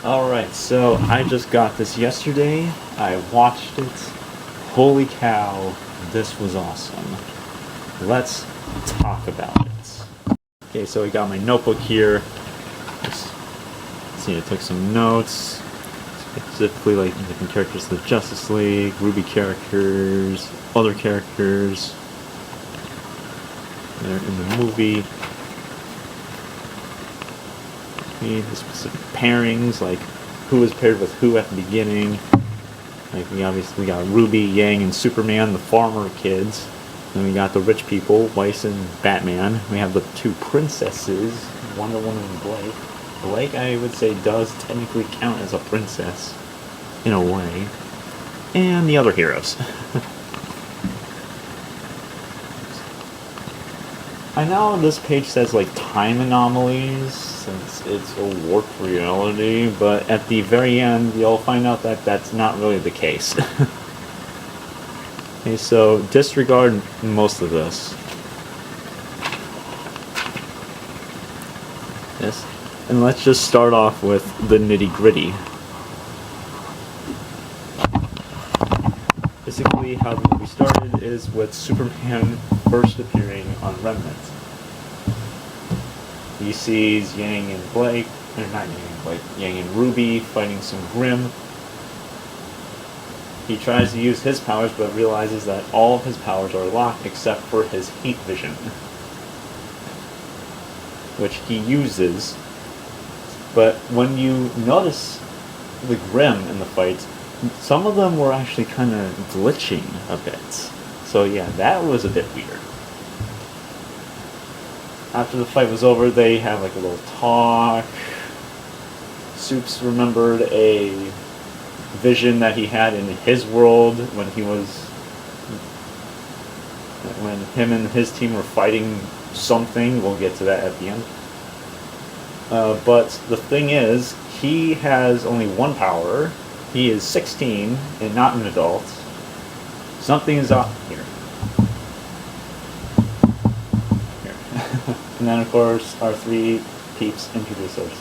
Alright, so I just got this yesterday. I watched it. Holy cow, this was awesome. Let's talk about it. Okay, so I got my notebook here. Let's see, I took some notes. Specifically, like different characters of the Justice League, RWBY characters, other characters. They're in the movie. The specific pairings, like who was paired with who at the beginning. Like we got RWBY, Yang, and Superman, the farmer kids. Then we got the rich people, Weiss and Batman. We have the two princesses, Wonder Woman and Blake. Blake, I would say, does technically count as a princess, in a way. And the other heroes. I know this page says like time anomalies, since it's a warped reality, but at the very end you'll find out that that's not really the case. Okay, so disregard most of this. Yes, and let's just start off with the nitty-gritty. Basically, how the movie started is with Superman first appearing on Remnant. He sees Yang and Blake, or not Yang and Blake, Yang and RWBY fighting some Grimm. He tries to use his powers, but realizes that all of his powers are locked except for his heat vision, which he uses. But when you notice the Grimm in the fights, some of them were actually kind of glitching a bit. So yeah, that was a bit weird. After the fight was over, they have like a little talk. Supes remembered a vision that he had in his world when him and his team were fighting something. We'll get to that at the end. But the thing is, he has only one power. He is 16 and not an adult. Something is up here. And then, of course, our three peeps introduce us.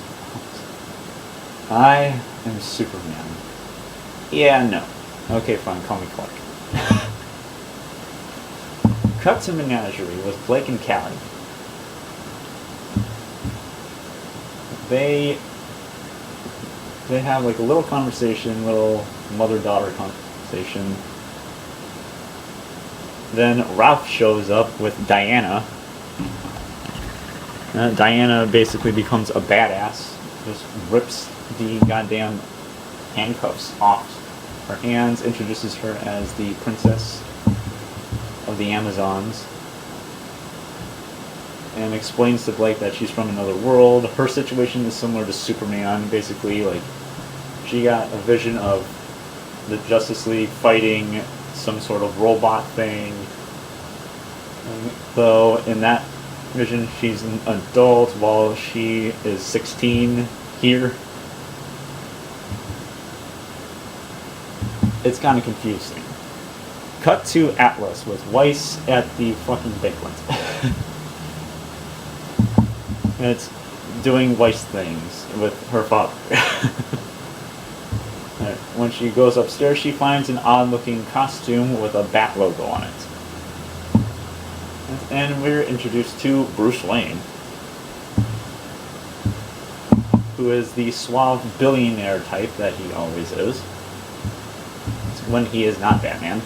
I am Superman. Yeah, no. Okay, fine, call me Clark. Cut to Menagerie with Blake and Callie. They have like a little conversation, little mother-daughter conversation. Then Ralph shows up with Diana. Diana basically becomes a badass, just rips the goddamn handcuffs off her hands, introduces her as the princess of the Amazons, and explains to Blake that she's from another world. Her situation is similar to Superman, basically, like, she got a vision of the Justice League fighting some sort of robot thing, though in that vision she's an adult while she is 16 here. It's kind of confusing. Cut to Atlas with Weiss at the fucking banquet. And it's doing Weiss things with her father. When she goes upstairs, she finds an odd-looking costume with a bat logo on it. And we're introduced to Bruce Wayne, who is the suave billionaire type that he always is, when he is not Batman.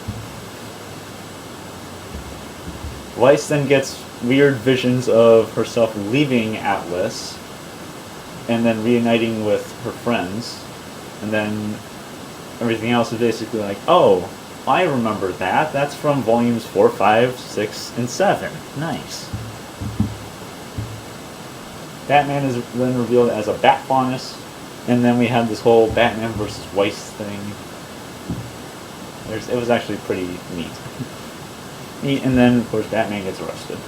Weiss then gets weird visions of herself leaving Atlas, and then reuniting with her friends, and then everything else is basically like, oh, I remember that. That's from volumes 4, 5, 6, and 7. Nice. Batman is then revealed as a Bat Faunus, and then we have this whole Batman versus Weiss thing. It was actually pretty neat. And then, of course, Batman gets arrested.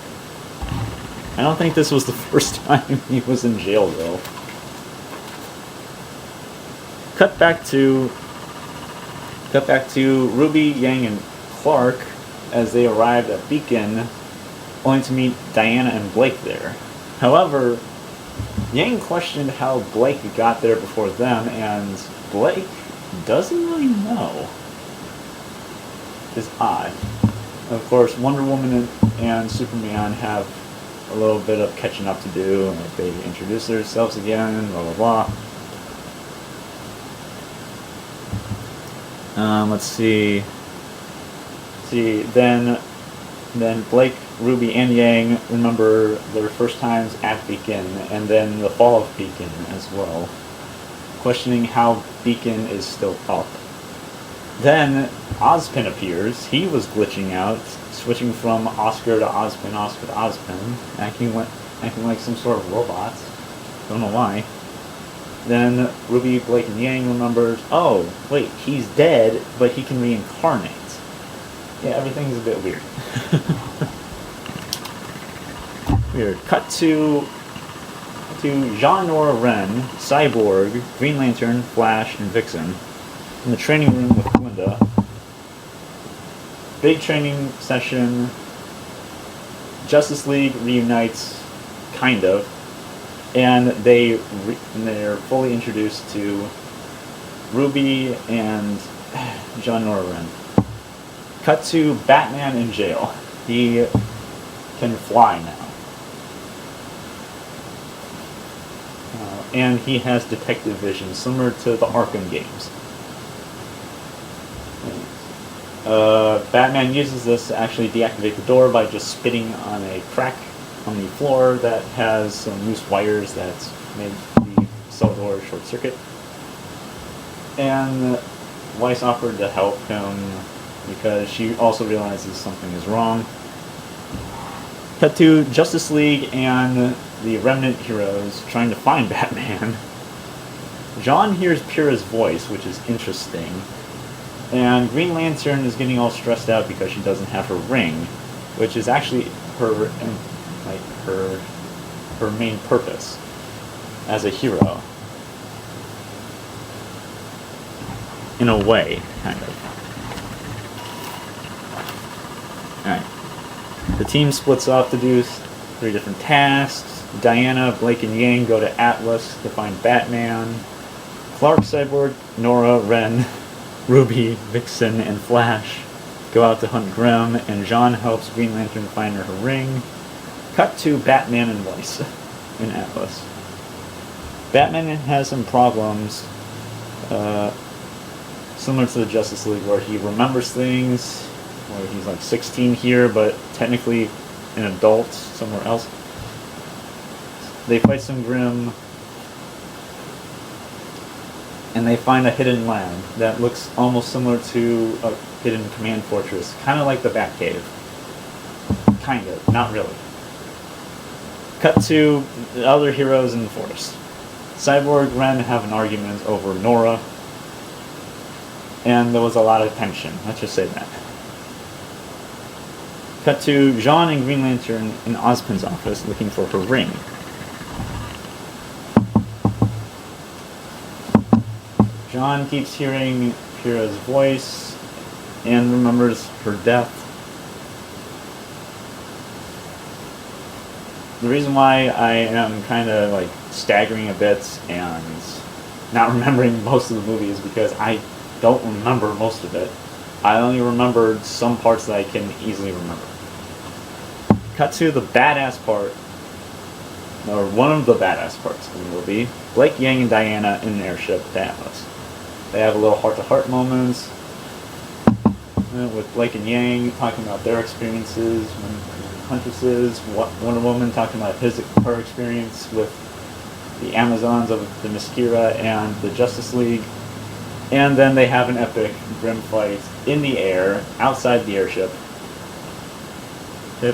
I don't think this was the first time he was in jail, though. Cut back to RWBY, Yang, and Clark as they arrived at Beacon, only to meet Diana and Blake there. However, Yang questioned how Blake got there before them, and Blake doesn't really know. It's odd. Of course, Wonder Woman and Superman have a little bit of catching up to do. Like they introduce themselves again, blah blah blah. Let's see. Then Blake, RWBY, and Yang remember their first times at Beacon, and then the fall of Beacon as well, questioning how Beacon is still up. Then Ozpin appears. He was glitching out, switching from Oscar to Ozpin, Oscar to Ozpin, acting like some sort of robot. Don't know why. Then RWBY, Blake, and Yang remembers, oh, wait, he's dead, but he can reincarnate. Yeah, everything's a bit weird. Weird. Cut to Jean Nora Ren, Cyborg, Green Lantern, Flash, and Vixen in the training room with Glinda. Big training session. Justice League reunites, kind of, and they're fully introduced to RWBY and Jean Nora Ren. Cut to Batman in jail. He can fly now. And he has detective vision, similar to the Arkham games. Batman uses this to actually deactivate the door by just spitting on a crack on the floor that has some loose wires that made the cell door short circuit. And Weiss offered to help him because she also realizes something is wrong. Cut to Justice League and the Remnant heroes trying to find Batman. John hears Pyrrha's voice, which is interesting. And Green Lantern is getting all stressed out because she doesn't have her ring, which is actually her main purpose as a hero. In a way, kind of. Alright. The team splits off to do 3 different tasks. Diana, Blake, and Yang go to Atlas to find Batman. Clark, Cyborg, Nora, Ren, RWBY, Vixen, and Flash go out to hunt Grimm, and Jean helps Green Lantern find her ring. Cut to Batman and Weiss in Atlas. Batman has some problems, similar to the Justice League, where he remembers things, where he's like 16 here, but technically an adult somewhere else. They fight some Grimm, and they find a hidden lab that looks almost similar to a hidden command fortress, kind of like the Batcave. Kind of, not really. Cut to the other heroes in the forest. Cyborg and Ren have an argument over Nora, and there was a lot of tension, let's just say that. Cut to Jean and Green Lantern in Ozpin's office looking for her ring. Jean keeps hearing Pyrrha's voice and remembers her death. The reason why I am kind of like staggering a bit and not remembering most of the movie is because I don't remember most of it. I only remembered some parts that I can easily remember. Cut to the badass part, or one of the badass parts of the movie. Blake, Yang, and Diana in an airship to Atlas. They have a little heart-to-heart moments with Blake and Yang talking about their experiences when Huntresses, Wonder Woman talking about her experience with the Amazons of the Niskira and the Justice League. And then they have an epic grim fight in the air, outside the airship.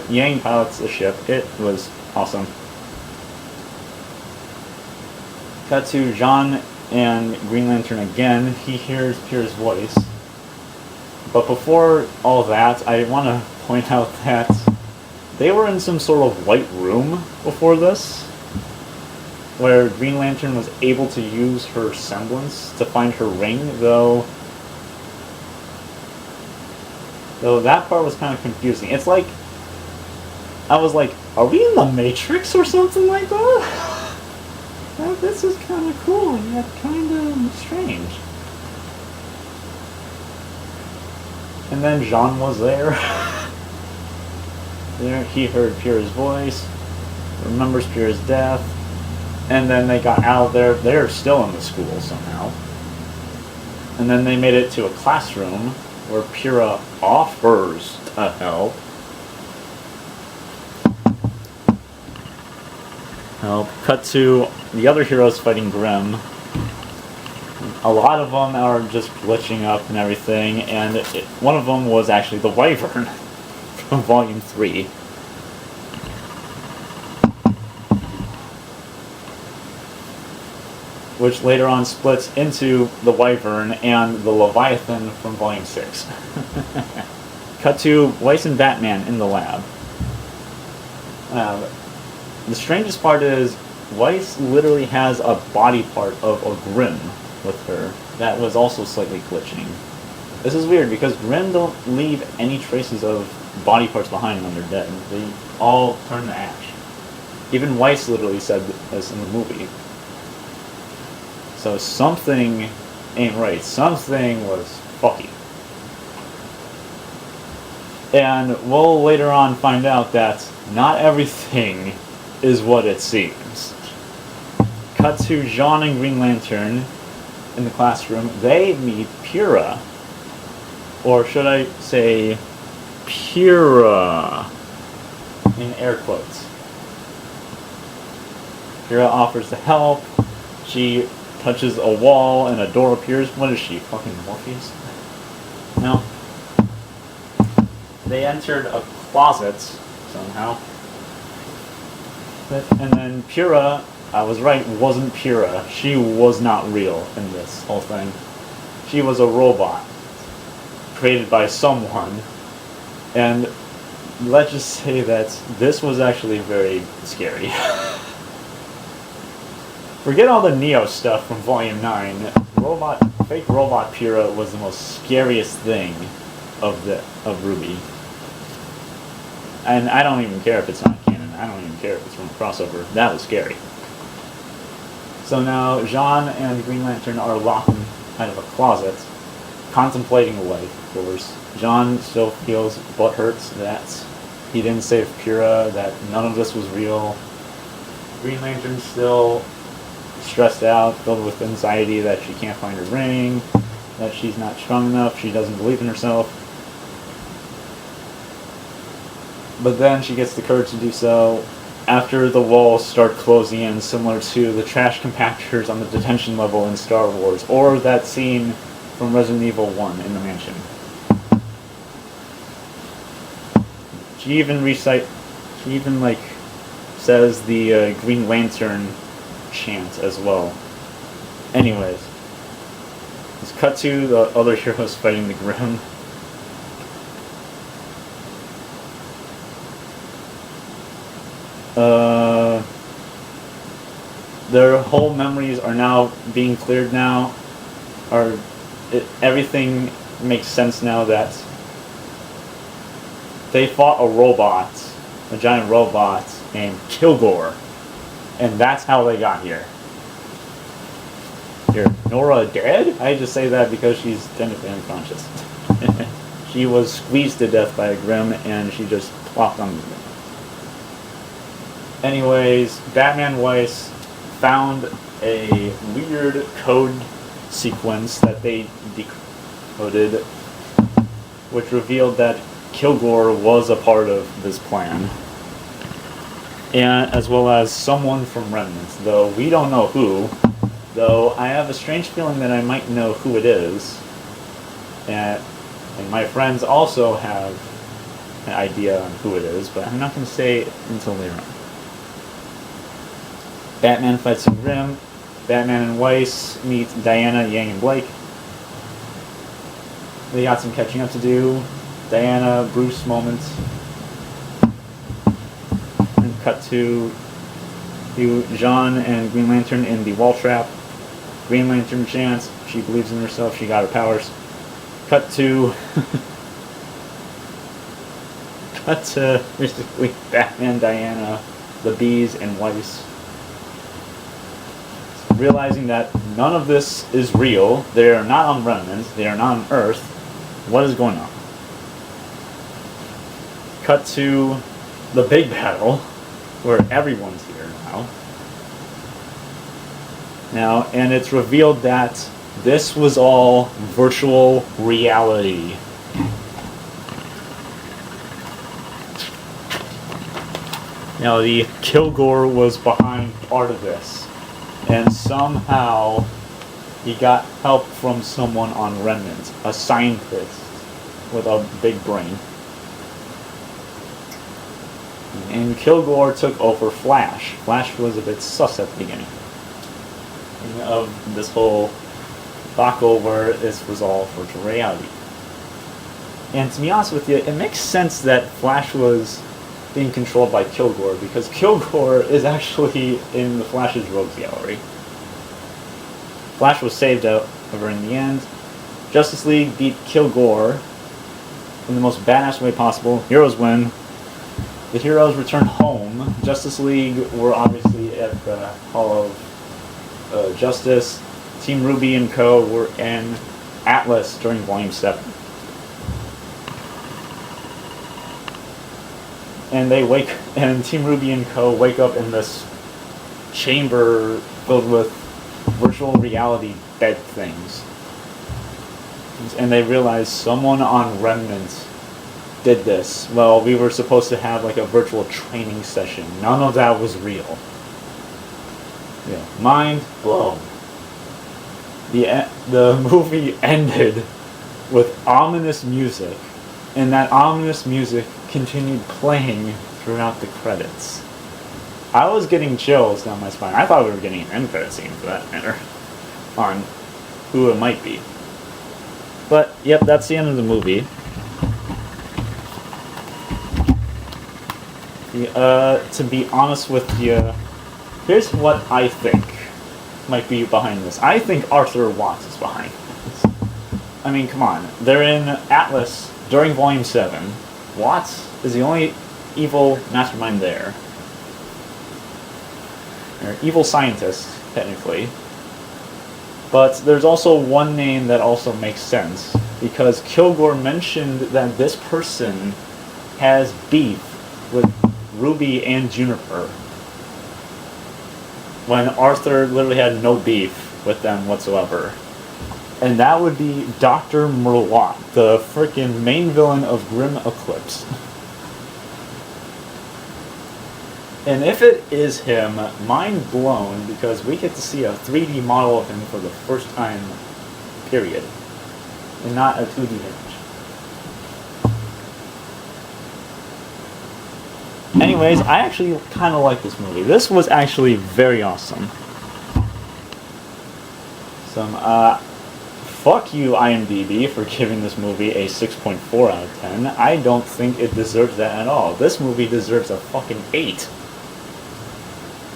Yang pilots the ship. It was awesome. Cut to Jean and Green Lantern again. He hears Pyrrha's voice. But before all that, I want to point out that they were in some sort of white room before this, where Green Lantern was able to use her semblance to find her ring, though that part was kind of confusing. It's like, I was like, are we in the Matrix or something like that? this is kind of cool, yet kind of strange. And then Jean was there. There, he heard Pyrrha's voice, remembers Pyrrha's death, and then they got out of there. They're still in the school somehow. And then they made it to a classroom where Pyrrha offers to help. Cut to the other heroes fighting Grimm. A lot of them are just glitching up and everything, and one of them was actually the Wyvern from Volume 3. Which later on splits into the Wyvern and the Leviathan from Volume 6. Cut to Weiss and Batman in the lab. The strangest part is, Weiss literally has a body part of a Grimm with her that was also slightly glitching. This is weird because Grimm don't leave any traces of body parts behind when they're dead. They all turn to ash. Even Weiss literally said this in the movie. So something ain't right. Something was fucky. And we'll later on find out that not everything is what it seems. Cut to Jean and Green Lantern in the classroom. They meet Pyrrha. Or should I say Pyrrha in air quotes. Pyrrha offers to help. She touches a wall and a door appears. What is she, fucking Morpheus? No. They entered a closet somehow. And then Pyrrha, I was right, wasn't Pyrrha. She was not real in this whole thing. She was a robot created by someone. And let's just say that this was actually very scary. Forget all the Neo stuff from Volume 9. Fake robot Pyrrha was the most scariest thing of RWBY. And I don't even care if it's not canon. I don't even care if it's from a crossover. That was scary. So now Jean and Green Lantern are locked out of a closet, contemplating life, of course. Jean still feels butthurt that he didn't save Pyrrha, that none of this was real. Green Lantern's still stressed out, filled with anxiety that she can't find her ring, that she's not strong enough, she doesn't believe in herself. But then she gets the courage to do so after the walls start closing in, similar to the trash compactors on the detention level in Star Wars, or that scene from Resident Evil 1 in the mansion. She even says the Green Lantern chant as well. Anyways, let's cut to the other heroes fighting the Grimm. Their whole memories are now being cleared now. Everything makes sense now that they fought a giant robot named Kilgore, and that's how they got here. Here, Nora dead? I just say that because she's technically unconscious. She was squeezed to death by a Grimm, and she just plopped on the Grimm. Anyways, Batman Weiss found a weird code sequence that they decoded, which revealed that Kilgore was a part of this plan, and as well as someone from Remnants, though we don't know who, though I have a strange feeling that I might know who it is, and my friends also have an idea on who it is, but I'm not going to say it until later on. Batman fights some Grimm. Batman and Weiss meet Diana, Yang, and Blake. They got some catching up to do. Diana, Bruce moment. And cut to Jean and Green Lantern in the wall trap. Green Lantern chants. She believes in herself. She got her powers. Cut to basically Batman, Diana, the Bees, and Weiss. realizing that none of this is real. They are not on Remnants. They are not on Earth. What is going on? Cut to the big battle, where everyone's here now, and it's revealed that this was all virtual reality. Now, the Kilgore was behind part of this, and somehow he got help from someone on Remnant, a scientist with a big brain. And Kilgore took over Flash. Flash was a bit sus at the beginning of this whole debacle where this was all virtual reality. And to be honest with you, it makes sense that Flash was being controlled by Kilgore, because Kilgore is actually in the Flash's rogues gallery. Flash was saved over in the end. Justice League beat Kilgore in the most badass way possible. Heroes win. The heroes return home. Justice League were obviously at the Hall of Justice. Team RWBY and Co. were in Atlas during Volume 7. And Team RWBY and Co. wake up in this chamber filled with virtual reality bed things. And they realize someone on Remnant did this. Well, we were supposed to have like a virtual training session. None of that was real. Yeah, mind blown. The movie ended with ominous music, and that ominous music continued playing throughout the credits. I was getting chills down my spine. I thought we were getting an end credit scene, for that matter, on who it might be. But, yep, that's the end of the movie. To be honest with you, here's what I think might be behind this. I think Arthur Watts is behind this. I mean, come on. They're in Atlas during Volume 7. Watts is the only evil mastermind there. Or evil scientist, technically. But there's also one name that also makes sense, because Kilgore mentioned that this person has beef with RWBY and Juniper, when Arthur literally had no beef with them whatsoever. And that would be Dr. Merlot, the freaking main villain of Grim Eclipse. And if it is him, mind blown, because we get to see a 3D model of him for the first time, period. And not a 2D image. Anyways, I actually kind of like this movie. This was actually very awesome. Fuck you, IMDb, for giving this movie a 6.4 out of 10. I don't think it deserves that at all. This movie deserves a fucking 8.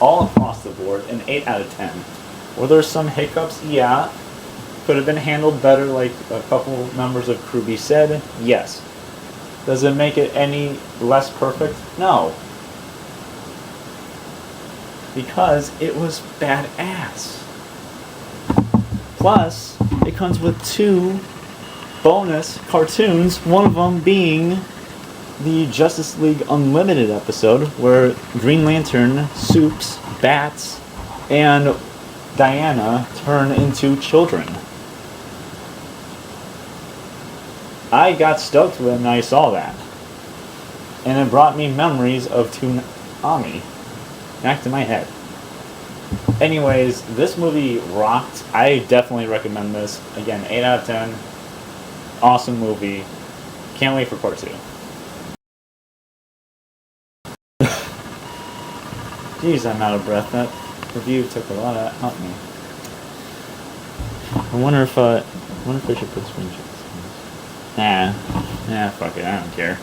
All across the board, an 8 out of 10. Were there some hiccups? Yeah. Could have been handled better, like a couple members of RWBY said? Yes. Does it make it any less perfect? No. Because it was badass. Plus, it comes with 2 bonus cartoons, one of them being the Justice League Unlimited episode, where Green Lantern, Soups, Bats, and Diana turn into children. I got stoked when I saw that. And it brought me memories of Toonami back to my head. Anyways, this movie rocked. I definitely recommend this. Again, 8 out of 10. Awesome movie. Can't wait for part 2. Jeez, I'm out of breath. That review took a lot out of me. I wonder if I should put screenshots. Nah, fuck it, I don't care.